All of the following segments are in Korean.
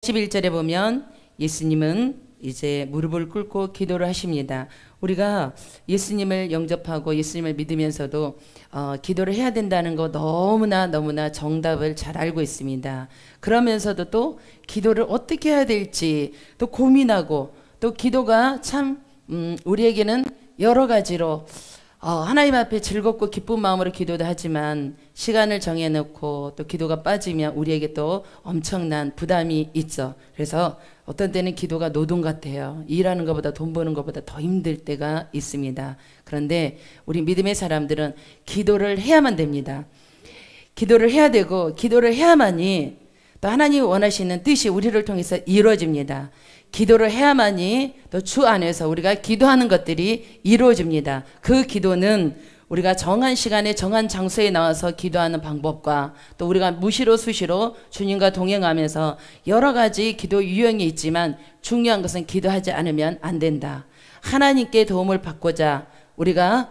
11절에 보면 예수님은 이제 무릎을 꿇고 기도를 하십니다. 우리가 예수님을 영접하고 예수님을 믿으면서도 기도를 해야 된다는 거 너무나 정답을 잘 알고 있습니다. 그러면서도 또 기도를 어떻게 해야 될지 또 고민하고, 또 기도가 참 우리에게는 여러 가지로 하나님 앞에 즐겁고 기쁜 마음으로 기도도 하지만 시간을 정해놓고 또 기도가 빠지면 우리에게 또 엄청난 부담이 있죠. 그래서 어떤 때는 기도가 노동 같아요. 일하는 것보다, 돈 버는 것보다 더 힘들 때가 있습니다. 그런데 우리 믿음의 사람들은 기도를 해야만 됩니다. 기도를 해야 되고, 기도를 해야만이 또 하나님이 원하시는 뜻이 우리를 통해서 이루어집니다. 기도를 해야만이 또 주 안에서 우리가 기도하는 것들이 이루어집니다. 그 기도는 우리가 정한 시간에 정한 장소에 나와서 기도하는 방법과, 또 우리가 무시로 수시로 주님과 동행하면서 여러 가지 기도 유형이 있지만 중요한 것은 기도하지 않으면 안 된다. 하나님께 도움을 받고자 우리가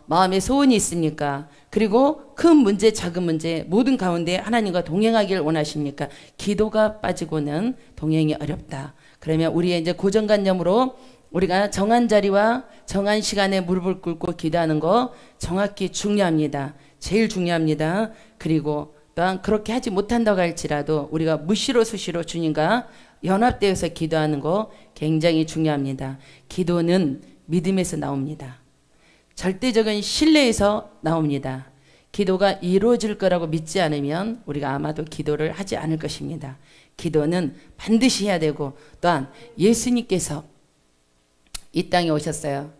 마음에 소원이 있습니까? 그리고 큰 문제, 작은 문제 모든 가운데 하나님과 동행하기를 원하십니까? 기도가 빠지고는 동행이 어렵다. 그러면 우리의 이제 고정관념으로 우리가 정한 자리와 정한 시간에 무릎을 꿇고 기도하는 거 정확히 중요합니다. 제일 중요합니다. 그리고 또한 그렇게 하지 못한다고 할지라도 우리가 무시로 수시로 주님과 연합되어서 기도하는 거 굉장히 중요합니다. 기도는 믿음에서 나옵니다. 절대적인 신뢰에서 나옵니다. 기도가 이루어질 거라고 믿지 않으면 우리가 아마도 기도를 하지 않을 것입니다. 기도는 반드시 해야 되고, 또한 예수님께서 이 땅에 오셨어요.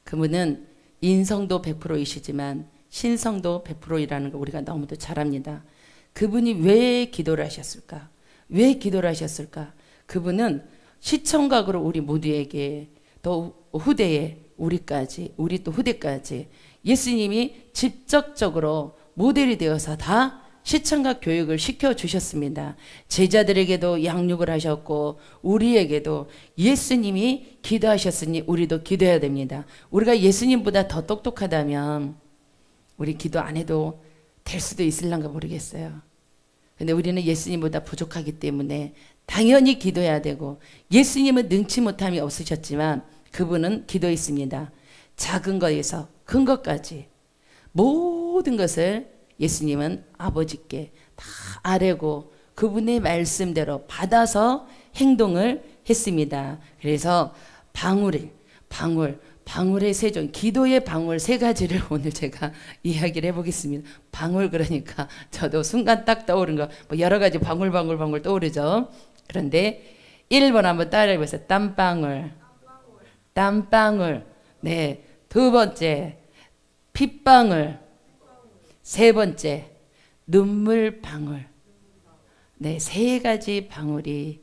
그분은 인성도 100%이시지만 신성도 100%이라는 거 우리가 너무도 잘 압니다. 그분이 왜 기도를 하셨을까? 왜 기도를 하셨을까? 그분은 시청각으로 우리 모두에게, 또 후대에 우리까지, 우리 또 후대까지 예수님이 직접적으로 모델이 되어서 다 시청각 교육을 시켜주셨습니다. 제자들에게도 양육을 하셨고 우리에게도 예수님이 기도하셨으니 우리도 기도해야 됩니다. 우리가 예수님보다 더 똑똑하다면 우리 기도 안 해도 될 수도 있을란가 모르겠어요. 근데 우리는 예수님보다 부족하기 때문에 당연히 기도해야 되고, 예수님은 능치 못함이 없으셨지만 그분은 기도했습니다. 작은 것에서 큰 것까지 모든 것을 예수님은 아버지께 다 아뢰고 그분의 말씀대로 받아서 행동을 했습니다. 그래서 방울의 세종, 기도의 방울 세 가지를 오늘 제가 이야기를 해보겠습니다. 방울, 그러니까 저도 순간 딱 떠오른 거, 뭐 여러 가지 방울 떠오르죠. 그런데 1번 한번 따라해보세요. 땀방울. 네. 두 번째, 핏방울. 세 번째, 눈물방울. 네, 세 가지 방울이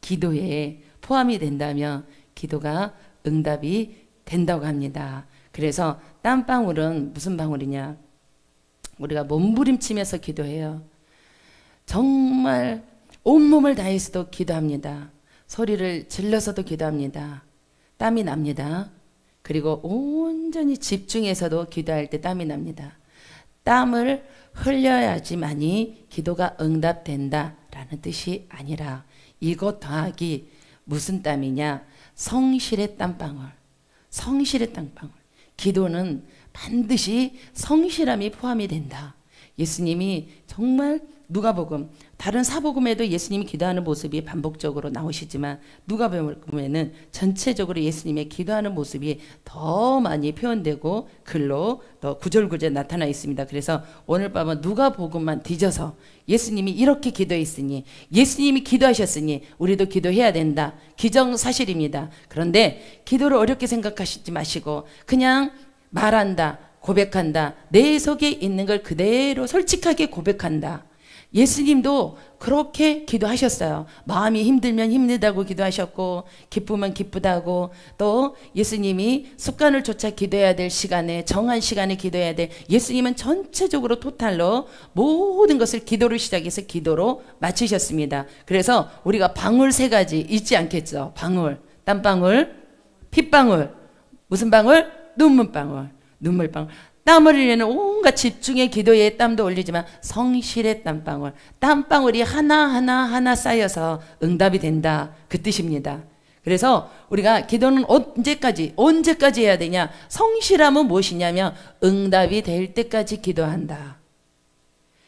기도에 포함이 된다면 기도가 응답이 된다고 합니다. 그래서 땀방울은 무슨 방울이냐? 우리가 몸부림치면서 기도해요. 정말 온몸을 다해서도 기도합니다. 소리를 질러서도 기도합니다. 땀이 납니다. 그리고 온전히 집중해서도 기도할 때 땀이 납니다. 땀을 흘려야지만이 기도가 응답된다라는 뜻이 아니라, 이것 더하기 무슨 땀이냐? 성실의 땀방울. 기도는 반드시 성실함이 포함이 된다. 예수님이 정말 누가복음, 다른 사복음에도 예수님이 기도하는 모습이 반복적으로 나오시지만 누가복음에는 전체적으로 예수님의 기도하는 모습이 더 많이 표현되고 글로 더 구절구절 나타나 있습니다. 그래서 오늘 밤은 누가복음만 뒤져서 예수님이 이렇게 기도했으니, 예수님이 기도하셨으니 우리도 기도해야 된다. 기정사실입니다. 그런데 기도를 어렵게 생각하시지 마시고 그냥 말한다, 고백한다, 내 속에 있는 걸 그대로 솔직하게 고백한다. 예수님도 그렇게 기도하셨어요. 마음이 힘들면 힘들다고 기도하셨고, 기쁘면 기쁘다고, 또 예수님이 습관을 쫓아 기도해야 될 시간에, 정한 시간에 기도해야 돼. 예수님은 전체적으로 토탈로 모든 것을 기도로 시작해서 기도로 마치셨습니다. 그래서 우리가 방울 세 가지 잊지 않겠죠. 방울, 땀방울, 핏방울, 무슨 방울? 눈물방울. 땀 흘리는 온갖 집중의 기도에 땀도 흘리지만 성실의 땀방울, 땀방울이 하나 쌓여서 응답이 된다, 그 뜻입니다. 그래서 우리가 기도는 언제까지 해야 되냐? 성실함은 무엇이냐면 응답이 될 때까지 기도한다.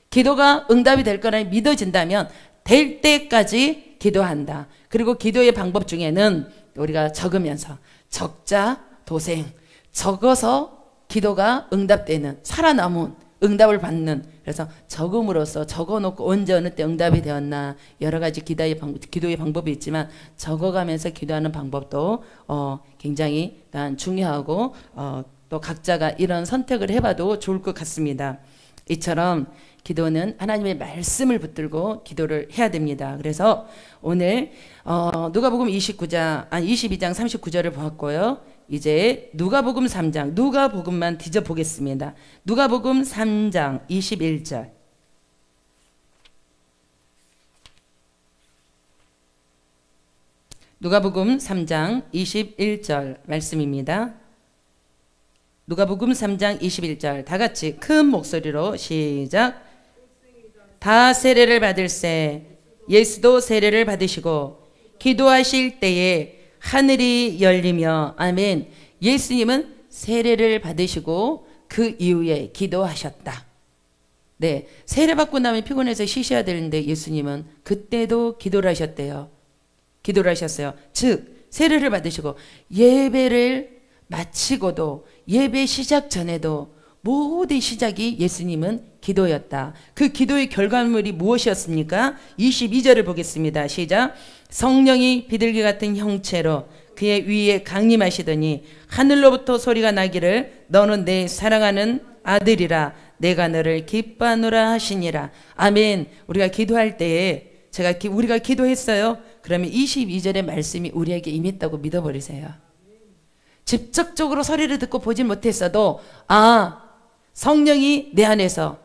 기도가 응답이 될 거라 믿어진다면 될 때까지 기도한다. 그리고 기도의 방법 중에는 우리가 적으면서, 적자 도생, 적어서 기도가 응답되는, 살아남은, 응답을 받는, 그래서 적음으로써 적어놓고 언제 어느 때 응답이 되었나, 여러 가지 기도의 방법이 있지만 적어가면서 기도하는 방법도 굉장히 중요하고 또 각자가 이런 선택을 해봐도 좋을 것 같습니다. 이처럼 기도는 하나님의 말씀을 붙들고 기도를 해야 됩니다. 그래서 오늘 누가복음 22장 39절을 보았고요. 이제 누가복음 3장, 누가복음만 뒤져보겠습니다. 누가복음 3장 21절. 누가복음 3장 21절 말씀입니다. 누가복음 3장 21절 다 같이 큰 목소리로 시작. 다 세례를 받을세 예수도 세례를 받으시고 기도하실 때에 하늘이 열리며, 아멘. 예수님은 세례를 받으시고 그 이후에 기도하셨다. 네, 세례 받고 나면 피곤해서 쉬셔야 되는데 예수님은 그때도 기도를 하셨대요. 기도를 하셨어요. 즉 세례를 받으시고 예배를 마치고도, 예배 시작 전에도 모든 시작이 예수님은 기도였다. 그 기도의 결과물이 무엇이었습니까? 22절을 보겠습니다. 시작. 성령이 비둘기 같은 형체로 그의 위에 강림하시더니 하늘로부터 소리가 나기를 너는 내 사랑하는 아들이라 내가 너를 기뻐하노라 하시니라. 아멘. 우리가 기도할 때에 우리가 기도했어요. 그러면 22절의 말씀이 우리에게 임했다고 믿어버리세요. 직접적으로 소리를 듣고 보질 못했어도 성령이 내 안에서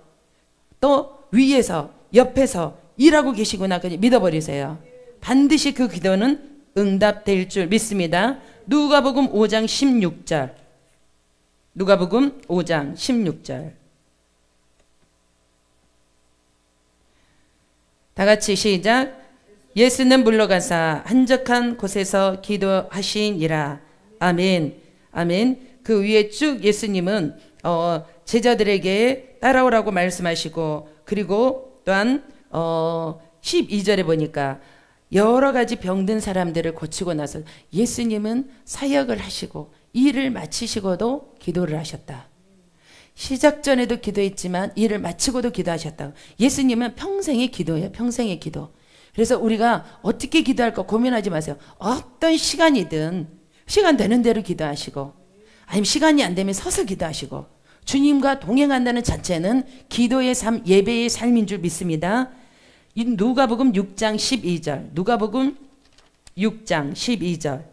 또 위에서 옆에서 일하고 계시구나, 그냥 믿어버리세요. 반드시 그 기도는 응답될 줄 믿습니다. 누가복음 5장 16절. 누가복음 5장 16절. 다 같이 시작. 예수는 물러가사 한적한 곳에서 기도하시니라. 아멘. 아멘. 그 위에 쭉 예수님은 제자들에게 따라오라고 말씀하시고, 그리고 또한 12절에 보니까 여러 가지 병든 사람들을 고치고 나서 예수님은 사역을 하시고 일을 마치시고도 기도를 하셨다. 시작 전에도 기도했지만 일을 마치고도 기도하셨다. 예수님은 평생의 기도예요. 평생의 기도. 그래서 우리가 어떻게 기도할까 고민하지 마세요. 어떤 시간이든 시간 되는 대로 기도하시고, 아니면 시간이 안 되면 서서 기도하시고, 주님과 동행한다는 자체는 기도의 삶, 예배의 삶인 줄 믿습니다. 누가복음 6장 12절. 누가복음 6장 12절.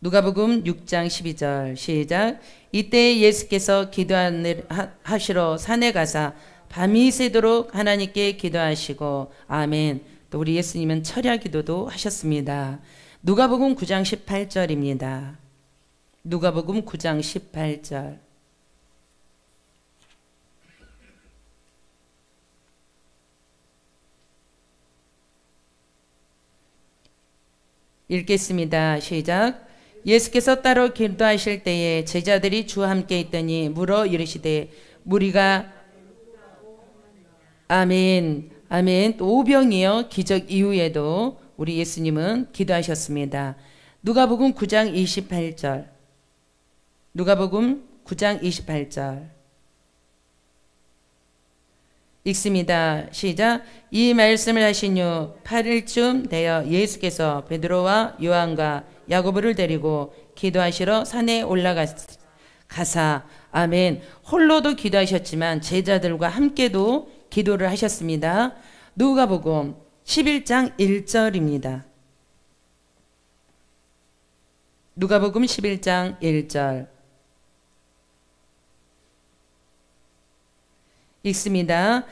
누가복음 6장 12절 시작. 이때 예수께서 기도하시러 산에 가사 밤이 새도록 하나님께 기도하시고, 아멘. 또 우리 예수님은 철야 기도도 하셨습니다. 누가복음 9장 18절입니다. 누가복음 9장 18절. 읽겠습니다. 시작. 예수께서 따로 기도하실 때에 제자들이 주와 함께 있더니 물어 이르시되 무리가, 아멘. 아멘. 또 오병이어 기적 이후에도 우리 예수님은 기도하셨습니다. 누가복음 9장 28절. 누가복음 9장 28절. 읽습니다. 시작. 이 말씀을 하신 후 8일쯤 되어 예수께서 베드로와 요한과 야고보를 데리고 기도하시러 산에 올라가사, 아멘. 홀로도 기도하셨지만 제자들과 함께도 기도를 하셨습니다. 누가복음 11장 1절입니다. 누가복음 11장 1절. 읽습니다.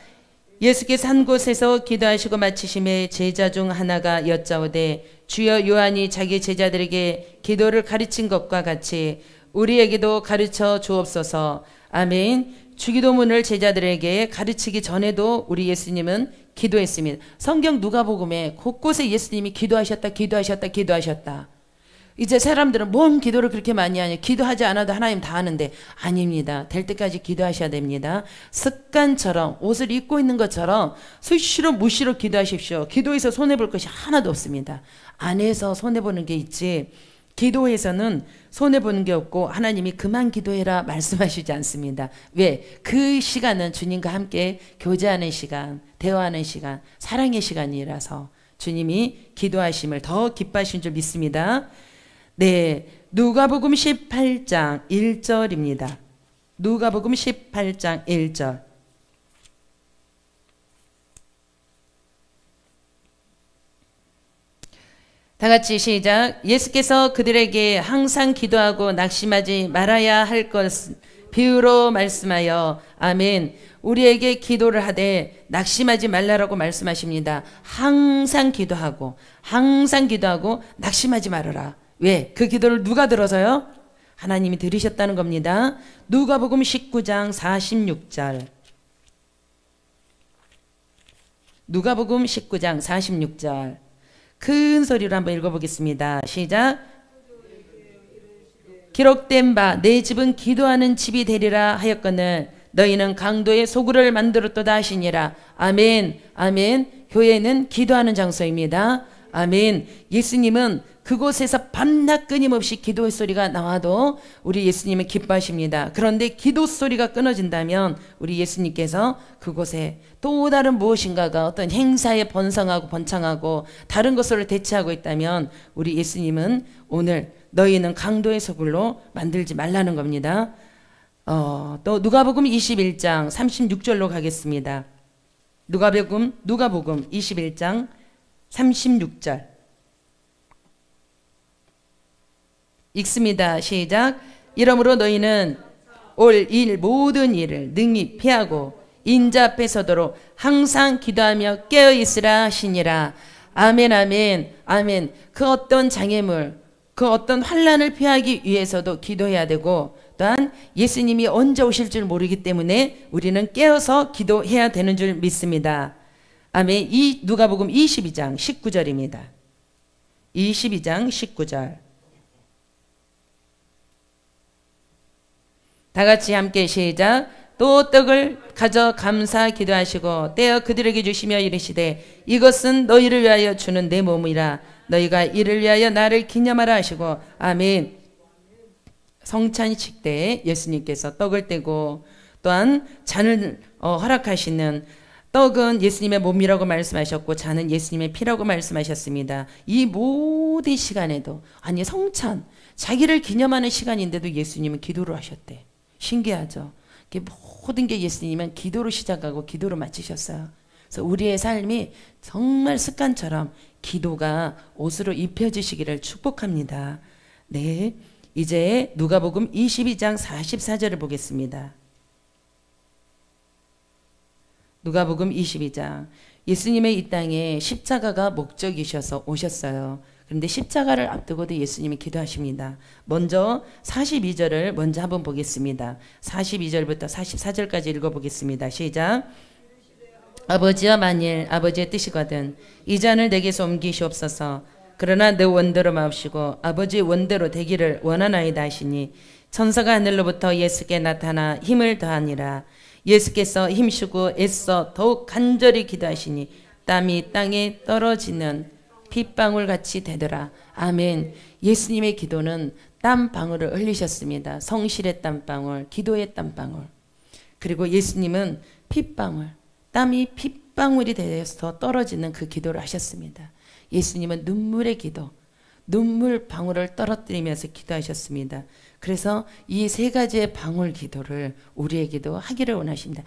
예수께서 한 곳에서 기도하시고 마치심에 제자 중 하나가 여짜오되 주여 요한이 자기 제자들에게 기도를 가르친 것과 같이 우리에게도 가르쳐 주옵소서. 아멘. 주기도문을 제자들에게 가르치기 전에도 우리 예수님은 기도했습니다. 성경 누가복음에 곳곳에 예수님이 기도하셨다 기도하셨다 기도하셨다. 이제 사람들은 뭔 기도를 그렇게 많이 하냐, 기도하지 않아도 하나님 다 하는데, 아닙니다. 될 때까지 기도하셔야 됩니다. 습관처럼 옷을 입고 있는 것처럼 수시로 무시로 기도하십시오. 기도에서 손해볼 것이 하나도 없습니다. 안에서 손해보는 게 있지 기도에서는 손해보는 게 없고 하나님이 그만 기도해라 말씀하시지 않습니다. 왜? 그 시간은 주님과 함께 교제하는 시간, 대화하는 시간, 사랑의 시간이라서 주님이 기도하심을 더 기뻐하신 줄 믿습니다. 네, 누가복음 18장 1절입니다. 누가복음 18장 1절. 다 같이 시작. 예수께서 그들에게 항상 기도하고 낙심하지 말아야 할 것을 비유로 말씀하여, 아멘. 우리에게 기도를 하되 낙심하지 말라라고 말씀하십니다. 항상 기도하고 낙심하지 말아라. 왜? 그 기도를 누가 들어서요? 하나님이 들으셨다는 겁니다. 누가복음 19장 46절. 누가복음 19장 46절. 큰 소리로 한번 읽어보겠습니다. 시작. 기록된 바 내 집은 기도하는 집이 되리라 하였거늘 너희는 강도의 소굴을 만들었도다 하시니라. 아멘. 아멘. 교회는 기도하는 장소입니다. 아멘. 예수님은 그곳에서 밤낮 끊임없이 기도의 소리가 나와도 우리 예수님은 기뻐하십니다. 그런데 기도 소리가 끊어진다면 우리 예수님께서 그곳에 또 다른 무엇인가가 어떤 행사에 번창하고 다른 것으로 대체하고 있다면 우리 예수님은 오늘 너희는 강도의 소굴로 만들지 말라는 겁니다. 또 누가복음 21장 36절로 가겠습니다. 누가복음 21장 36절. 읽습니다. 시작. 이러므로 너희는 올 일 모든 일을 능히 피하고 인자 앞에 서도록 항상 기도하며 깨어있으라 하시니라. 아멘. 아멘. 아멘. 그 어떤 장애물, 그 어떤 환난을 피하기 위해서도 기도해야 되고 또한 예수님이 언제 오실 줄 모르기 때문에 우리는 깨어서 기도해야 되는 줄 믿습니다. 아멘. 이 누가복음 22장 19절입니다. 22장 19절. 다 같이 함께 시작. 또 떡을 가져 감사 기도하시고 떼어 그들에게 주시며 이르시되 이것은 너희를 위하여 주는 내 몸이라 너희가 이를 위하여 나를 기념하라 하시고. 아멘. 성찬식 때 예수님께서 떡을 떼고 또한 잔을 허락하시는, 떡은 예수님의 몸이라고 말씀하셨고 잔은 예수님의 피라고 말씀하셨습니다. 이 모든 시간에도, 아니 성찬, 자기를 기념하는 시간인데도 예수님은 기도를 하셨대. 신기하죠. 모든 게 예수님은 기도로 시작하고 기도로 마치셨어요. 그래서 우리의 삶이 정말 습관처럼 기도가 옷으로 입혀지시기를 축복합니다. 네, 이제 누가복음 22장 44절을 보겠습니다. 누가복음 22장. 예수님의 이 땅에 십자가가 목적이셔서 오셨어요. 그런데 십자가를 앞두고도 예수님이 기도하십니다. 먼저 42절을 먼저 한번 보겠습니다. 42절부터 44절까지 읽어보겠습니다. 시작. 아버지여 만일 아버지의 뜻이거든 이 잔을 내게서 옮기시옵소서. 그러나 내 원대로 마옵시고 아버지의 원대로 되기를 원하나이다 하시니 천사가 하늘로부터 예수께 나타나 힘을 더하니라. 예수께서 힘쓰고 애써 더욱 간절히 기도하시니 땀이 땅에 떨어지는 핏방울 같이 되더라. 아멘. 예수님의 기도는 땀방울을 흘리셨습니다. 성실의 땀방울, 기도의 땀방울. 그리고 예수님은 핏방울, 땀이 핏방울이 되어서 떨어지는 그 기도를 하셨습니다. 예수님은 눈물의 기도, 눈물 방울을 떨어뜨리면서 기도하셨습니다. 그래서 이 세 가지의 방울 기도를 우리에게도 하기를 원하십니다.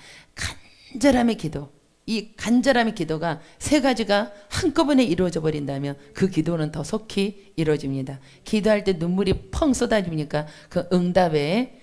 간절함의 기도, 이 간절함의 기도가 세 가지가 한꺼번에 이루어져 버린다면 그 기도는 더 속히 이루어집니다. 기도할 때 눈물이 펑 쏟아집니까? 그 응답의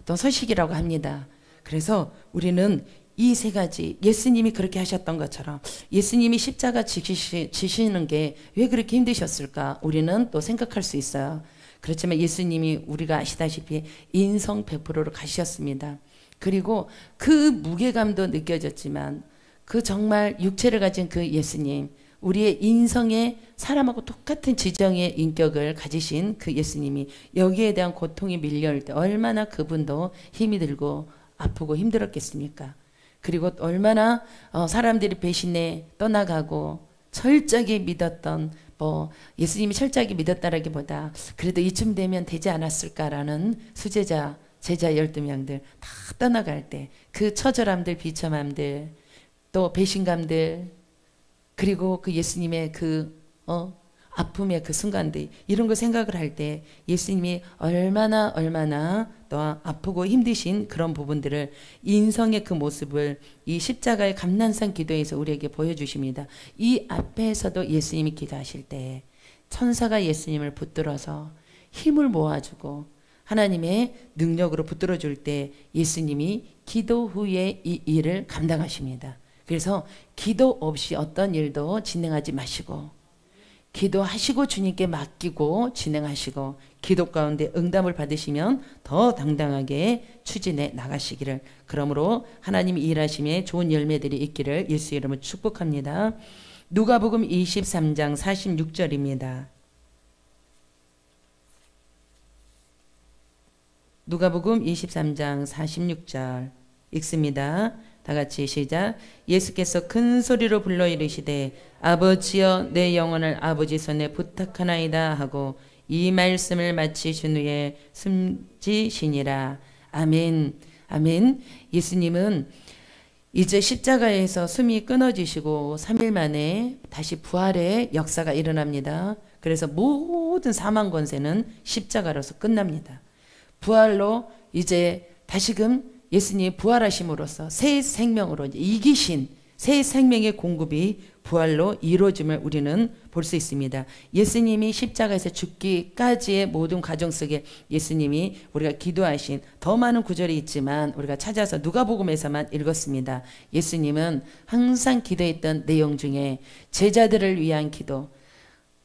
또 소식이라고 합니다. 그래서 우리는 이 세 가지 예수님이 그렇게 하셨던 것처럼 예수님이 십자가 지시는 게 왜 그렇게 힘드셨을까 우리는 또 생각할 수 있어요. 그렇지만 예수님이 우리가 아시다시피 인성 100%로 가셨습니다. 그리고 그 무게감도 느껴졌지만 그 정말 육체를 가진 그 예수님, 우리의 인성의 사람하고 똑같은 지정의 인격을 가지신 그 예수님이 여기에 대한 고통이 밀려올 때 얼마나 그분도 힘이 들고 아프고 힘들었겠습니까? 그리고 얼마나 사람들이 배신해 떠나가고 철저하게 믿었던 예수님이 철저하게 믿었다라기보다 그래도 이쯤 되면 되지 않았을까라는 수제자 제자 12명들 다 떠나갈 때 그 처절함들 비참함들 또 배신감들 그리고 그 예수님의 그 아픔의 그 순간들 이런 거 생각을 할 때 예수님이 얼마나 또 아프고 힘드신 그런 부분들을 인성의 그 모습을 이 십자가의 감난산 기도에서 우리에게 보여주십니다. 이 앞에서도 예수님이 기도하실 때 천사가 예수님을 붙들어서 힘을 모아주고 하나님의 능력으로 붙들어줄 때 예수님이 기도 후에 이 일을 감당하십니다. 그래서 기도 없이 어떤 일도 진행하지 마시고 기도하시고 주님께 맡기고 진행하시고 기도 가운데 응답을 받으시면 더 당당하게 추진해 나가시기를 그러므로 하나님이 일하심에 좋은 열매들이 있기를 예수 이름으로 축복합니다. 누가복음 23장 46절입니다. 누가복음 23장 46절 읽습니다. 다 같이 시작. 예수께서 큰 소리로 불러 이르시되 아버지여 내 영혼을 아버지 손에 부탁하나이다 하고 이 말씀을 마치신 후에 숨지시니라. 아멘. 아멘. 예수님은 이제 십자가에서 숨이 끊어지시고 3일 만에 다시 부활의 역사가 일어납니다. 그래서 모든 사망 권세는 십자가로서 끝납니다. 부활로 이제 다시금 예수님이 부활하심으로써 새 생명으로 이기신 새 생명의 공급이 부활로 이루어짐을 우리는 볼 수 있습니다. 예수님이 십자가에서 죽기까지의 모든 과정 속에 예수님이 우리가 기도하신 더 많은 구절이 있지만 우리가 찾아서 누가복음에서만 읽었습니다. 예수님은 항상 기도했던 내용 중에 제자들을 위한 기도,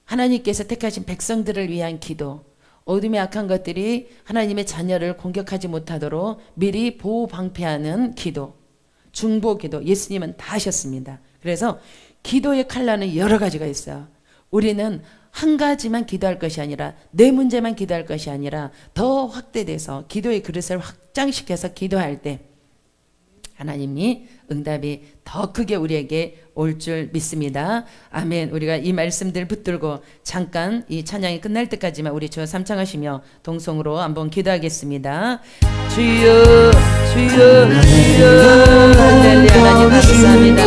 하나님께서 택하신 백성들을 위한 기도, 어둠의 악한 것들이 하나님의 자녀를 공격하지 못하도록 미리 보호 방패하는 기도, 중보 기도 예수님은 다 하셨습니다. 그래서 기도의 칼날은 여러 가지가 있어요. 우리는 한 가지만 기도할 것이 아니라 내 문제만 기도할 것이 아니라 더 확대돼서 기도의 그릇을 확장시켜서 기도할 때 하나님이 응답이 더 크게 우리에게 올 줄 믿습니다. 아멘. 우리가 이 말씀들 붙들고 잠깐 이 찬양이 끝날 때까지만 우리 주여 삼창하시며 동성으로 한번 기도하겠습니다. 주여 주여 주여 할렐루야. 하나님 감사합니다.